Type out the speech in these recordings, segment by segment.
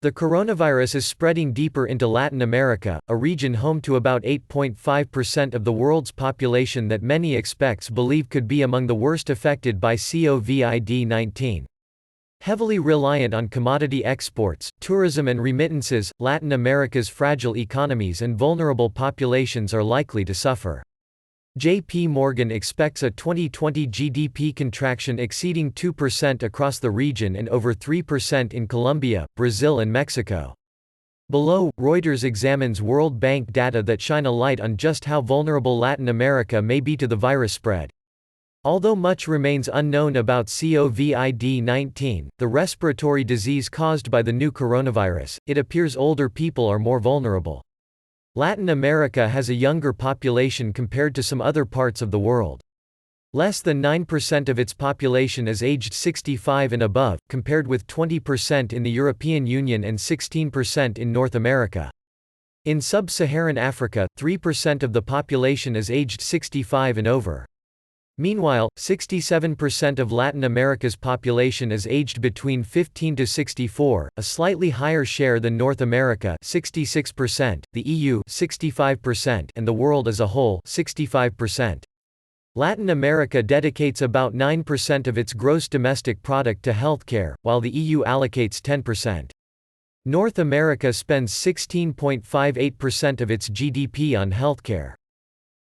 The coronavirus is spreading deeper into Latin America, a region home to about 8.5% of the world's population that many experts believe could be among the worst affected by COVID-19. Heavily reliant on commodity exports, tourism and remittances, Latin America's fragile economies and vulnerable populations are likely to suffer. J.P. Morgan expects a 2020 GDP contraction exceeding 2% across the region and over 3% in Colombia, Brazil and Mexico. Below, Reuters examines World Bank data that shine a light on just how vulnerable Latin America may be to the virus spread. Although much remains unknown about COVID-19, the respiratory disease caused by the new coronavirus, it appears older people are more vulnerable. Latin America has a younger population compared to some other parts of the world. Less than 9% of its population is aged 65 and above, compared with 20% in the European Union and 16% in North America. In sub-Saharan Africa, 3% of the population is aged 65 and over. Meanwhile, 67% of Latin America's population is aged between 15 to 64, a slightly higher share than North America, 66%, the EU, 65%, and the world as a whole, 65%. Latin America dedicates about 9% of its gross domestic product to healthcare, while the EU allocates 10%. North America spends 16.58% of its GDP on healthcare.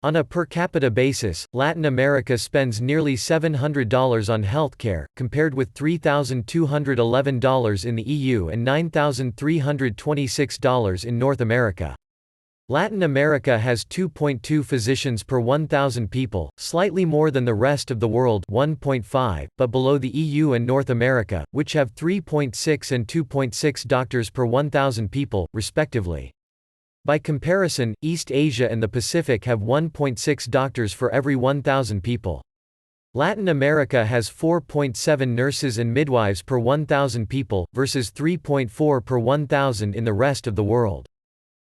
On a per capita basis, Latin America spends nearly $700 on healthcare, compared with $3,211 in the EU and $9,326 in North America. Latin America has 2.2 physicians per 1,000 people, slightly more than the rest of the world 1.5, but below the EU and North America, which have 3.6 and 2.6 doctors per 1,000 people, respectively. By comparison, East Asia and the Pacific have 1.6 doctors for every 1,000 people. Latin America has 4.7 nurses and midwives per 1,000 people, versus 3.4 per 1,000 in the rest of the world.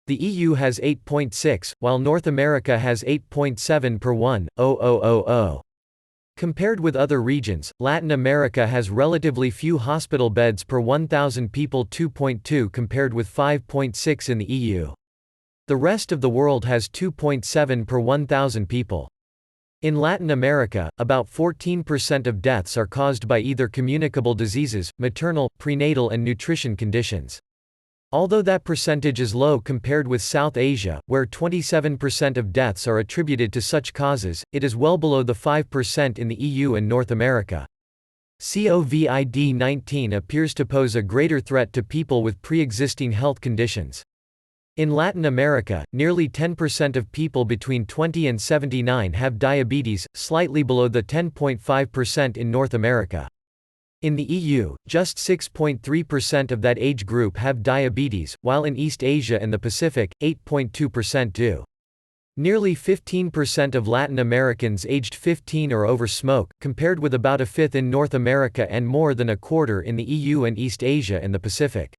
The EU has 8.6, while North America has 8.7 per 1,000. Compared with other regions, Latin America has relatively few hospital beds per 1,000 people, 2.2 compared with 5.6 in the EU. The rest of the world has 2.7 per 1,000 people. In Latin America, about 14% of deaths are caused by either communicable diseases, maternal, prenatal and nutrition conditions. Although that percentage is low compared with South Asia, where 27% of deaths are attributed to such causes, it is well below the 5% in the EU and North America. COVID-19 appears to pose a greater threat to people with pre-existing health conditions. In Latin America, nearly 10% of people between 20 and 79 have diabetes, slightly below the 10.5% in North America. In the EU, just 6.3% of that age group have diabetes, while in East Asia and the Pacific, 8.2% do. Nearly 15% of Latin Americans aged 15 or over smoke, compared with about a fifth in North America and more than a quarter in the EU and East Asia and the Pacific.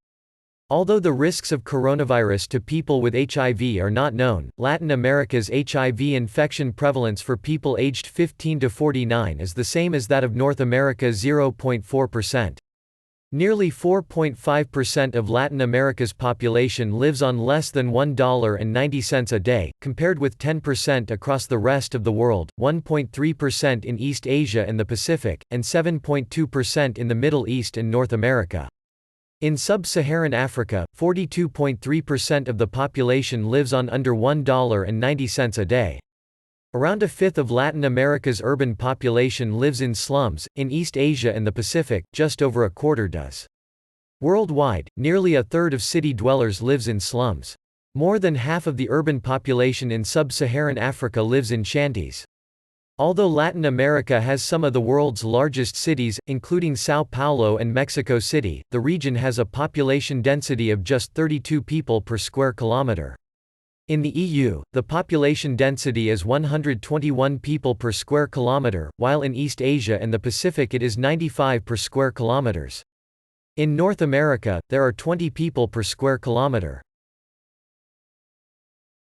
Although the risks of coronavirus to people with HIV are not known, Latin America's HIV infection prevalence for people aged 15 to 49 is the same as that of North America, 0.4%. Nearly 4.5% of Latin America's population lives on less than $1.90 a day, compared with 10% across the rest of the world, 1.3% in East Asia and the Pacific, and 7.2% in the Middle East and North America. In sub-Saharan Africa, 42.3% of the population lives on under $1.90 a day. Around a fifth of Latin America's urban population lives in slums. In East Asia and the Pacific, just over a quarter does. Worldwide, nearly a third of city dwellers lives in slums. More than half of the urban population in sub-Saharan Africa lives in shanties. Although Latin America has some of the world's largest cities, including São Paulo and Mexico City, the region has a population density of just 32 people per square kilometer. In the EU, the population density is 121 people per square kilometer, while in East Asia and the Pacific it is 95 per square kilometers. In North America, there are 20 people per square kilometer.